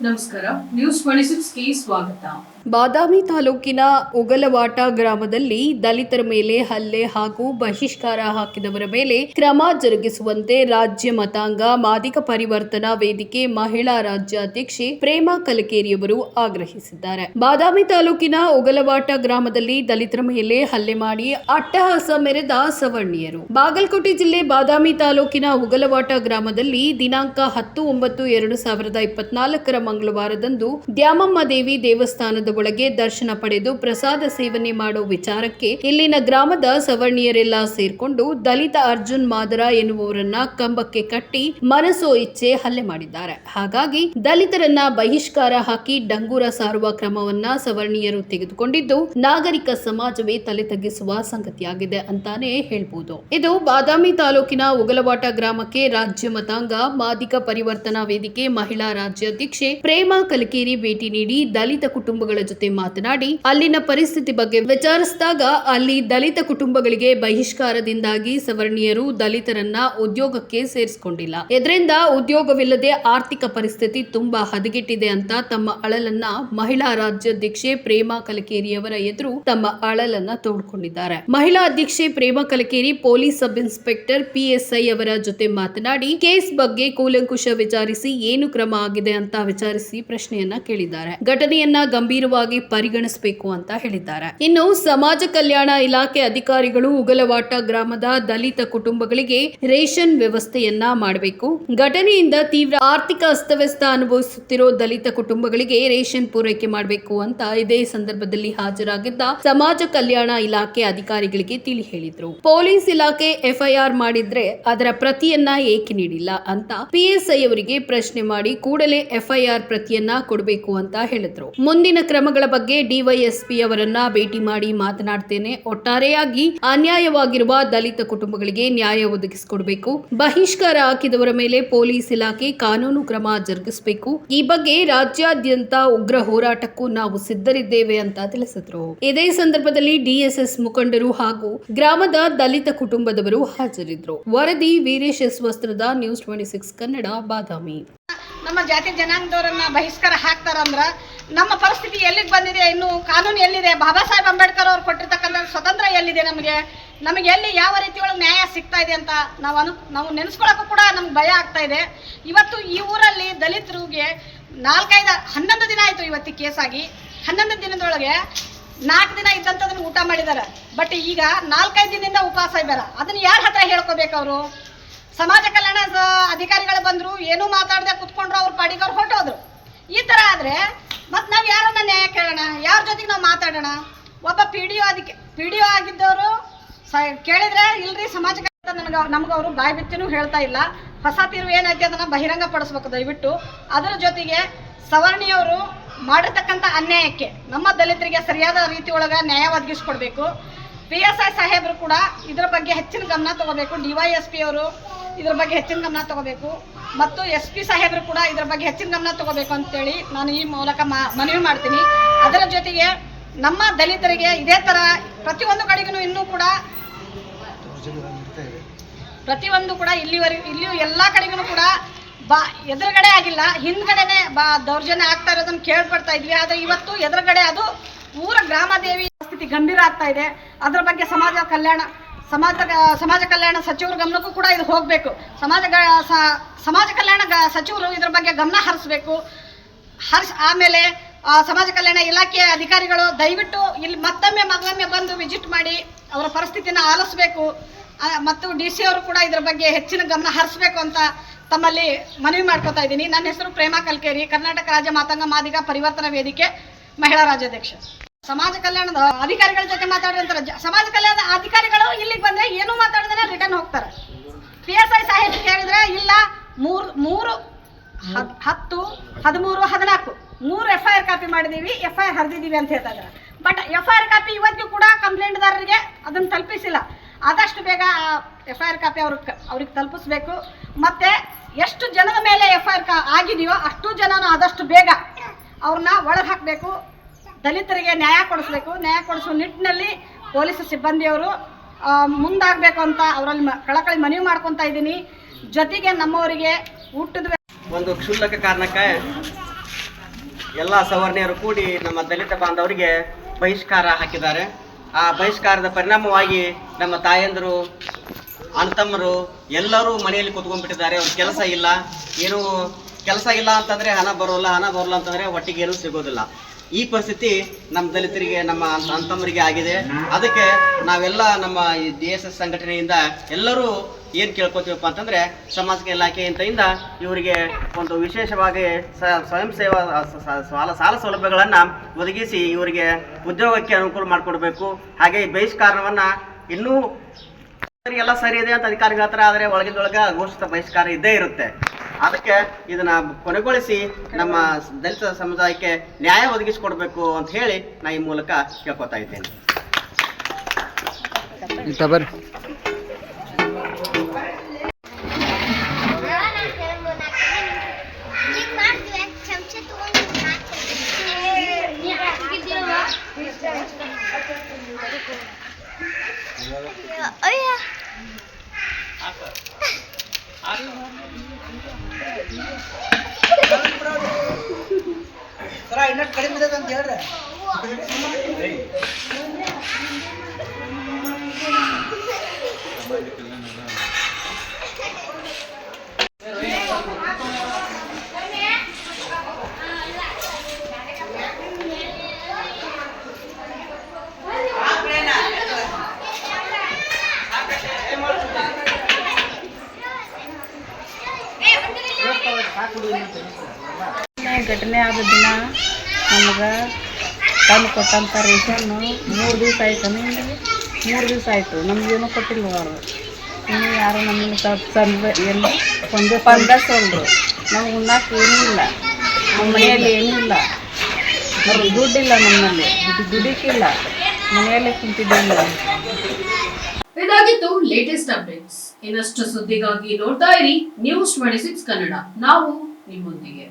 ನಮಸ್ಕಾರ. ನ್ಯೂಸ್ 26ಗೆ ಸ್ವಾಗತ. ಬಾದಾಮಿ ತಾಲೂಕಿನ ಉಗಲವಾಟ ಗ್ರಾಮದಲ್ಲಿ ದಲಿತರ ಮೇಲೆ ಹಲ್ಲೆ ಹಾಗೂ ಬಹಿಷ್ಕಾರ ಹಾಕಿದವರ ಮೇಲೆ ಕ್ರಮ ಜರುಗಿಸುವಂತೆ ರಾಜ್ಯ ಮತಾಂಗ ಮಾದಿಗ ಪರಿವರ್ತನಾ ವೇದಿಕೆ ಮಹಿಳಾ ರಾಜ್ಯಾಧ್ಯಕ್ಷೆ ಪ್ರೇಮಾ ಕಲಕೇರಿಯವರು ಆಗ್ರಹಿಸಿದ್ದಾರೆ. ಬಾದಾಮಿ ತಾಲೂಕಿನ ಉಗಲವಾಟ ಗ್ರಾಮದಲ್ಲಿ ದಲಿತರ ಮೇಲೆ ಹಲ್ಲೆ ಮಾಡಿ ಅಟ್ಟಹಾಸ ಮೆರೆದ ಸವರ್ಣೀಯರು. ಬಾಗಲಕೋಟೆ ಜಿಲ್ಲೆ ಬಾದಾಮಿ ತಾಲೂಕಿನ ಉಗಲವಾಟ ಗ್ರಾಮದಲ್ಲಿ ದಿನಾಂಕ 10/9/2024 ಮಂಗಳವಾರದಂದು ದ್ಯಾಮಮ್ಮ ದೇವಿ ದೇವಸ್ಥಾನದ ಒಳಗೆ ದರ್ಶನ ಪಡೆದು ಪ್ರಸಾದ ಸೇವನೆ ಮಾಡೋ ವಿಚಾರಕ್ಕೆ ಇಲ್ಲಿನ ಗ್ರಾಮದ ಸವರ್ಣೀಯರೆಲ್ಲ ಸೇರ್ಕೊಂಡು ದಲಿತ ಅರ್ಜುನ್ ಮಾದರ ಎನ್ನುವವರನ್ನ ಕಂಬಕ್ಕೆ ಕಟ್ಟಿ ಮನಸೋ ಇಚ್ಛೆ ಹಲ್ಲೆ ಮಾಡಿದ್ದಾರೆ. ಹಾಗಾಗಿ ದಲಿತರನ್ನ ಬಹಿಷ್ಕಾರ ಹಾಕಿ ಡಂಗೂರ ಸಾರುವ ಕ್ರಮವನ್ನ ಸವರ್ಣೀಯರು ತೆಗೆದುಕೊಂಡಿದ್ದು ನಾಗರಿಕ ಸಮಾಜವೇ ತಲೆ ತಗ್ಗಿಸುವ ಸಂಗತಿಯಾಗಿದೆ ಅಂತಾನೆ ಹೇಳ್ಬೋದು. ಇದು ಬಾದಾಮಿ ತಾಲೂಕಿನ ಉಗಲವಾಟ ಗ್ರಾಮಕ್ಕೆ ರಾಜ್ಯ ಮತಾಂಗ ಮಾದಿಗ ಪರಿವರ್ತನಾ ವೇದಿಕೆ ಮಹಿಳಾ ರಾಜ್ಯಾಧ್ಯಕ್ಷೆ ಪ್ರೇಮಾ ಕಲಕೇರಿ ಭೇಟಿ ನೀಡಿ ದಲಿತ ಕುಟುಂಬಗಳ ಜೊತೆ ಮಾತನಾಡಿ ಅಲ್ಲಿನ ಪರಿಸ್ಥಿತಿ ಬಗ್ಗೆ ವಿಚಾರಿಸಿದಾಗ ಅಲ್ಲಿ ದಲಿತ ಕುಟುಂಬಗಳಿಗೆ ಬಹಿಷ್ಕಾರದಿಂದಾಗಿ ಸವರ್ಣೀಯರು ದಲಿತರನ್ನ ಉದ್ಯೋಗಕ್ಕೆ ಸೇರಿಸಿಕೊಂಡಿಲ್ಲ. ಇದರಿಂದ ಉದ್ಯೋಗವಿಲ್ಲದೆ ಆರ್ಥಿಕ ಪರಿಸ್ಥಿತಿ ತುಂಬಾ ಹದಗೆಟ್ಟಿದೆ ಅಂತ ತಮ್ಮ ಅಳಲನ್ನ ಮಹಿಳಾ ರಾಜ್ಯಾಧ್ಯಕ್ಷೆ ಪ್ರೇಮಾ ಕಲಕೇರಿಯವರ ಎದುರು ತಮ್ಮ ಅಳಲನ್ನ ತೋಡ್ಕೊಂಡಿದ್ದಾರೆ. ಮಹಿಳಾ ಅಧ್ಯಕ್ಷೆ Prema Kalakeri police sub inspector PSI ಅವರ ಜೊತೆ ಮಾತನಾಡಿ ಕೇಸ್ ಬಗ್ಗೆ ಕೂಲಂಕುಷ ವಿಚಾರಿಸಿ ಏನು ಕ್ರಮ ಆಗಿದೆ ಅಂತ ವಿಚಾರಿಸಿ ಪ್ರಶ್ನೆಯನ್ನ ಕೇಳಿದ್ದಾರೆ. ಘಟನೆಯನ್ನ ಗಂಭೀರವಾಗಿ ಪರಿಗಣಿಸಬೇಕು ಅಂತ ಹೇಳಿದ್ದಾರೆ. ಇನ್ನು ಸಮಾಜ ಕಲ್ಯಾಣ ಇಲಾಖೆ ಅಧಿಕಾರಿಗಳು ಉಗಲವಾಟ ಗ್ರಾಮದ ದಲಿತ ಕುಟುಂಬಗಳಿಗೆ ರೇಷನ್ ವ್ಯವಸ್ಥೆಯನ್ನ ಮಾಡಬೇಕು. ಘಟನೆಯಿಂದ ತೀವ್ರ ಆರ್ಥಿಕ ಅಸ್ತವ್ಯಸ್ತ ಅನುಭವಿಸುತ್ತಿರೋ ದಲಿತ ಕುಟುಂಬಗಳಿಗೆ ರೇಷನ್ ಪೂರೈಕೆ ಮಾಡಬೇಕು ಅಂತ ಇದೇ ಸಂದರ್ಭದಲ್ಲಿ ಹಾಜರಾಗಿದ್ದ ಸಮಾಜ ಕಲ್ಯಾಣ ಇಲಾಖೆ ಅಧಿಕಾರಿಗಳಿಗೆ ತಿಳಿ ಹೇಳಿದ್ರು. ಪೊಲೀಸ್ ಇಲಾಖೆ FIR ಮಾಡಿದ್ರೆ ಅದರ ಪ್ರತಿಯನ್ನ ಏಕೆ ನೀಡಿಲ್ಲ ಅಂತ PSI ಅವರಿಗೆ ಪ್ರಶ್ನೆ ಮಾಡಿ ಕೂಡಲೇ FIR ಪ್ರತಿಯನ್ನ ಕೊಡಬೇಕು ಅಂತ ಹೇಳಿದ್ರು. ಮುಂದಿನ ಕ್ರಮಗಳ ಬಗ್ಗೆ DYSP ಅವರನ್ನ ಭೇಟಿ ಮಾಡಿ ಮಾತನಾಡ್ತೇನೆ. ಒಟ್ಟಾರೆಯಾಗಿ ಅನ್ಯಾಯವಾಗಿರುವ ದಲಿತ ಕುಟುಂಬಗಳಿಗೆ ನ್ಯಾಯ ಒದಗಿಸಿಕೊಡಬೇಕು. ಬಹಿಷ್ಕಾರ ಹಾಕಿದವರ ಮೇಲೆ ಪೊಲೀಸ್ ಇಲಾಖೆ ಕಾನೂನು ಕ್ರಮ ಜರುಗಿಸಬೇಕು. ಈ ಬಗ್ಗೆ ರಾಜ್ಯಾದ್ಯಂತ ಉಗ್ರ ಹೋರಾಟಕ್ಕೂ ನಾವು ಸಿದ್ಧರಿದ್ದೇವೆ ಅಂತ ತಿಳಿಸಿದ್ರು. ಇದೇ ಸಂದರ್ಭದಲ್ಲಿ DSS ಮುಖಂಡರು ಹಾಗೂ ಗ್ರಾಮದ ದಲಿತ ಕುಟುಂಬದವರು ಹಾಜರಿದ್ದರು. ವರದಿ ವೀರೇಶ್ ಎಸ್ ವಸ್ತ್ರದ ನ್ಯೂಸ್ 26 ಕನ್ನಡ ಬಾದಾಮಿ. ನಮ್ಮ ಜಾತಿ ಜನಾಂಗದವರನ್ನ ಬಹಿಷ್ಕಾರ ಹಾಕ್ತಾರಂದ್ರ ನಮ್ಮ ಪರಿಸ್ಥಿತಿ ಎಲ್ಲಿಗೆ ಬಂದಿದೆ? ಇನ್ನು ಕಾನೂನು ಎಲ್ಲಿದೆ? ಬಾಬಾ ಸಾಹೇಬ್ ಅಂಬೇಡ್ಕರ್ ಅವ್ರು ಕೊಟ್ಟಿರ್ತಕ್ಕಂಥ ಸ್ವತಂತ್ರ ಎಲ್ಲಿದೆ? ನಮಗೆ ಎಲ್ಲಿ ಯಾವ ರೀತಿಯೊಳಗೆ ನ್ಯಾಯ ಸಿಗ್ತಾ ಇದೆ ಅಂತ ನಾವು ನೆನೆಸ್ಕೊಳ್ಳೋಕ್ಕೂ ಕೂಡ ನಮ್ಗೆ ಭಯ ಆಗ್ತಾ ಇದೆ. ಇವತ್ತು ಈ ಊರಲ್ಲಿ ದಲಿತರಿಗೆ 11 ದಿನ ಆಯಿತು ಇವತ್ತಿಗೆ ಕೇಸಾಗಿ. 11 ದಿನದೊಳಗೆ 4 ದಿನ ಇದ್ದಂಥದನ್ನು ಊಟ ಮಾಡಿದ್ದಾರೆ. ಬಟ್ ಈಗ 4-5 ದಿನದಿಂದ ಉಪವಾಸ ಇದ್ದಾರೆ. ಅದನ್ನು ಯಾರ ಹತ್ರ ಹೇಳ್ಕೋಬೇಕು? ಅವರು ಸಮಾಜ ಕಲ್ಯಾಣ ಅಧಿಕಾರಿಗಳು ಬಂದರು, ಏನೂ ಮಾತಾಡದೆ ಕುತ್ಕೊಂಡ್ರು, ಅವ್ರ ಪಾಡಿಗೆ ಅವ್ರು ಹೊರಟೋದ್ರು. ಈ ಥರ ಆದರೆ ಮತ್ತು ನಾವು ಯಾರನ್ನ ನ್ಯಾಯ ಕೇಳೋಣ? ಯಾರ ಜೊತೆಗೆ ನಾವು ಮಾತಾಡೋಣ? ಒಬ್ಬ PDO ಆಗಿದ್ದವರು ಕೇಳಿದರೆ ಇಲ್ರಿ ಸಮಾಜ ನಮ್ಗೆ ಅವರು ಬಾಯಿ ಬಿತ್ತಿನೂ ಹೇಳ್ತಾ ಇಲ್ಲ. ಹೊಸ ತೀರ್ವು ಏನೈತೆ ಅದನ್ನು ಬಹಿರಂಗ ಪಡಿಸ್ಬೇಕು ದಯವಿಟ್ಟು. ಅದರ ಜೊತೆಗೆ ಸವರ್ಣಿಯವರು ಮಾಡಿರ್ತಕ್ಕಂಥ ಅನ್ಯಾಯಕ್ಕೆ ನಮ್ಮ ದಲಿತರಿಗೆ ಸರಿಯಾದ ರೀತಿ ಒಳಗೆ ನ್ಯಾಯ ಒದಗಿಸ್ಕೊಡ್ಬೇಕು. PSI ಸಾಹೇಬರು ಕೂಡ ಇದರ ಬಗ್ಗೆ ಹೆಚ್ಚಿನ ಗಮನ ತಗೋಬೇಕು. DYSP ಅವರು ಇದ್ರ ಬಗ್ಗೆ ಹೆಚ್ಚಿನ ಗಮನ ತಗೋಬೇಕು ಮತ್ತು SP ಸಾಹೇಬರು ಕೂಡ ಇದ್ರ ಬಗ್ಗೆ ಹೆಚ್ಚಿನ ಗಮನ ತಗೋಬೇಕು ಅಂತೇಳಿ ನಾನು ಈ ಮೂಲಕ ಮನವಿ ಮಾಡ್ತೀನಿ. ಅದರ ಜೊತೆಗೆ ನಮ್ಮ ದಲಿತರಿಗೆ ಇದೇ ಥರ ಪ್ರತಿಯೊಂದು ಕಡೆಗೂ ಇನ್ನೂ ಕೂಡ ಇಲ್ಲಿಯೂ ಎಲ್ಲ ಕಡೆಗೂ ಕೂಡ ಎದುರುಗಡೆ ಆಗಿಲ್ಲ, ಹಿಂದ್ಗಡೆನೆ ದೌರ್ಜನ್ಯ ಆಗ್ತಾ ಇರೋದನ್ನು ಕೇಳ್ಪಡ್ತಾ ಇದ್ವಿ. ಆದರೆ ಇವತ್ತು ಎದುರುಗಡೆ ಅದು ಊರ ಗ್ರಾಮದೇವಿ ಸ್ಥಿತಿ ಗಂಭೀರ ಆಗ್ತಾ ಇದೆ. ಅದರ ಬಗ್ಗೆ ಸಮಾಜ ಕಲ್ಯಾಣ ಸಚಿವರ ಗಮನಕ್ಕೂ ಕೂಡ ಇದು ಹೋಗಬೇಕು. ಸಮಾಜ ಕಲ್ಯಾಣ ಸಚಿವರು ಇದ್ರ ಬಗ್ಗೆ ಗಮನ ಹರಿಸಬೇಕು. ಆಮೇಲೆ ಸಮಾಜ ಕಲ್ಯಾಣ ಇಲಾಖೆಯ ಅಧಿಕಾರಿಗಳು ದಯವಿಟ್ಟು ಇಲ್ಲಿ ಮತ್ತೊಮ್ಮೆ ಬಂದು ವಿಸಿಟ್ ಮಾಡಿ ಅವರ ಪರಿಸ್ಥಿತಿನ ಆಲಿಸಬೇಕು ಮತ್ತು DC ಅವರು ಕೂಡ ಇದ್ರ ಬಗ್ಗೆ ಹೆಚ್ಚಿನ ಗಮನ ಹರಿಸಬೇಕು ಅಂತ ತಮ್ಮಲ್ಲಿ ಮನವಿ ಮಾಡ್ಕೊತಾ ಇದ್ದೀನಿ. ನನ್ನ ಹೆಸರು ಪ್ರೇಮಾ ಕಲಕೇರಿ, ಕರ್ನಾಟಕ ರಾಜ್ಯ ಮಾತಾಂಗ ಮಾದಿಗ ಪರಿವರ್ತನಾ ವೇದಿಕೆ ಮಹಿಳಾ ರಾಜ್ಯಾಧ್ಯಕ್ಷ. ಸಮಾಜ ಕಲ್ಯಾಣದ ಅಧಿಕಾರಿಗಳ ಜೊತೆ ಮಾತಾಡಿದಂತಾರೆ. ಸಮಾಜ ಕಲ್ಯಾಣದ ಅಧಿಕಾರಿಗಳು ಇಲ್ಲಿಗೆ ಬಂದರೆ ಏನೂ ಮಾತಾಡಿದ್ರೆ ರಿಟರ್ನ್ ಹೋಗ್ತಾರೆ. PSI ಸಾಹೇಬ್ ಕೇಳಿದ್ರೆ ಇಲ್ಲ 3, 10, 13, 14 3 FIR ಕಾಪಿ ಮಾಡಿದ್ದೀವಿ, FIR ಹರಿದಿದ್ದೀವಿ ಅಂತ ಹೇಳ್ತಾ ಇದ್ದಾರೆ. ಬಟ್ FIR ಕಾಪಿ ಇವತ್ತಿಗೂ ಕೂಡ ಕಂಪ್ಲೇಂಟ್ದಾರರಿಗೆ ಅದನ್ನು ತಲುಪಿಸಿಲ್ಲ. ಆದಷ್ಟು ಬೇಗ FIR ಕಾಪಿ ಅವ್ರಿಗೆ ತಲುಪಿಸ್ಬೇಕು. ಮತ್ತು ಎಷ್ಟು ಜನದ ಮೇಲೆ FIR ಆಗಿದೆಯೋ ಅಷ್ಟು ಜನನ ಆದಷ್ಟು ಬೇಗ ಅವ್ರನ್ನ ಒಳಗೆ ಹಾಕಬೇಕು. ದಲಿತರಿಗೆ ನ್ಯಾಯ ಕೊಡಿಸ್ಬೇಕು. ನ್ಯಾಯ ಕೊಡಿಸುವ ನಿಟ್ಟಿನಲ್ಲಿ ಪೊಲೀಸ್ ಸಿಬ್ಬಂದಿಯವರು ಮುಂದಾಗಬೇಕು ಅಂತ ಅವರಲ್ಲಿ ಕಳಕಳಿ ಮನವಿ ಮಾಡ್ಕೊತಾ ಇದ್ದೀನಿ. ಜೊತೆಗೆ ನಮ್ಮವರಿಗೆ ಊಟದ ಒಂದು ಕ್ಷುಲ್ಲಕ ಕಾರಣಕ್ಕೆ ಎಲ್ಲ ಸವರ್ಣೀಯರು ಕೂಡಿ ನಮ್ಮ ದಲಿತ ಬಾಂಧವರಿಗೆ ಬಹಿಷ್ಕಾರ ಹಾಕಿದ್ದಾರೆ. ಆ ಬಹಿಷ್ಕಾರದ ಪರಿಣಾಮವಾಗಿ ನಮ್ಮ ತಾಯಂದರು ಅಣ್ಣತಮ್ಮರು ಎಲ್ಲರೂ ಮನೆಯಲ್ಲಿ ಕೂತ್ಕೊಂಡ್ಬಿಟ್ಟಿದ್ದಾರೆ. ಅವ್ರ ಕೆಲಸ ಇಲ್ಲ, ಏನು ಕೆಲಸ ಇಲ್ಲ ಅಂತಂದರೆ ಹಣ ಬರೋಲ್ಲ, ಹಣ ಬರೋಲ್ಲ ಅಂತಂದರೆ ಹೊಟ್ಟಿಗೆ ಏನೂ ಸಿಗೋದಿಲ್ಲ. ಈ ಪರಿಸ್ಥಿತಿ ನಮ್ಮ ದಲಿತರಿಗೆ, ನಮ್ಮ ಅಣ್ಣತಮ್ಮರಿಗೆ ಆಗಿದೆ. ಅದಕ್ಕೆ ನಾವೆಲ್ಲ ನಮ್ಮ ಈ DSS ಸಂಘಟನೆಯಿಂದ ಎಲ್ಲರೂ ಏನು ಕೇಳ್ಕೊತೀವಪ್ಪ ಅಂತಂದರೆ, ಸಮಾಜಿಕ ಇಲಾಖೆಯಿಂದ ಇವರಿಗೆ ಒಂದು ವಿಶೇಷವಾಗಿ ಸ್ವಯಂ ಸೇವಾ ಸಾಲ ಸೌಲಭ್ಯಗಳನ್ನು ಒದಗಿಸಿ ಇವರಿಗೆ ಉದ್ಯೋಗಕ್ಕೆ ಅನುಕೂಲ ಮಾಡಿಕೊಡ್ಬೇಕು. ಹಾಗೆ ಈ ಬಹಿಷ್ಕಾರವನ್ನು ಇನ್ನೂ ಎಲ್ಲ ಸರಿ ಇದೆ ಅಂತ ಅಧಿಕಾರಿಗಳ ಹತ್ರ, ಆದರೆ ಒಳಗಿನೊಳಗೆ ಘೋಷಿತ ಬಹಿಷ್ಕಾರ ಇದ್ದೇ ಇರುತ್ತೆ. ಅದಕ್ಕೆ ಇದನ್ನ ಕೊನೆಗೊಳಿಸಿ ನಮ್ಮ ದಲಿತ ಸಮುದಾಯಕ್ಕೆ ನ್ಯಾಯ ಒದಗಿಸಿಕೊಡ್ಬೇಕು ಅಂತ ಹೇಳಿ ನಾ ಈ ಮೂಲಕ ಕೇಳ್ಕೊತಾ ಇದ್ದೇನೆ. ಕಡಿಮೆ ಇದೆ ಅಂತ ಹೇಳ್ರೆ ಘಟನೆ ಆದ ದಿನ ನಮ್ಗೆ ತಂದು ಕೊಟ್ಟಂಥ ರೇಷನ್ನು 3 ದಿವಸ ಆಯ್ತು. 3 ದಿವಸ ಆಯಿತು, ನಮಗೇನು ಕೊಟ್ಟಿಲ್ಲ ಅವರು. ಇನ್ನು ಯಾರು ನಮ್ಮನ್ನು ಏನು ಒಂದೇ ಸೊಲ್ರು. ನಮ್ಗೆ ಉಣ್ಣಕ್ಕೆ ಏನೂ ಇಲ್ಲ, ನಮ್ಮ ಮನೆಯಲ್ಲಿ ಏನೂ ಇಲ್ಲ, ದುಡ್ಡಿಲ್ಲ, ನಮ್ಮಲ್ಲಿ ದುಡಿಕಿಲ್ಲ, ಮನೆಯಲ್ಲೇ ಕುಂತಿದ್ದೇವೆ. ಇದಾಗಿತ್ತು ಲೇಟೆಸ್ಟ್ ಅಪ್ಡೇಟ್ಸ್. ಇನ್ನಷ್ಟು ಸುದ್ದಿಗಾಗಿ ನೋಡ್ತಾ ಇರಿ News 26 ಕನ್ನಡ. ನಾವು ನಿಮ್ಮೊಂದಿಗೆ.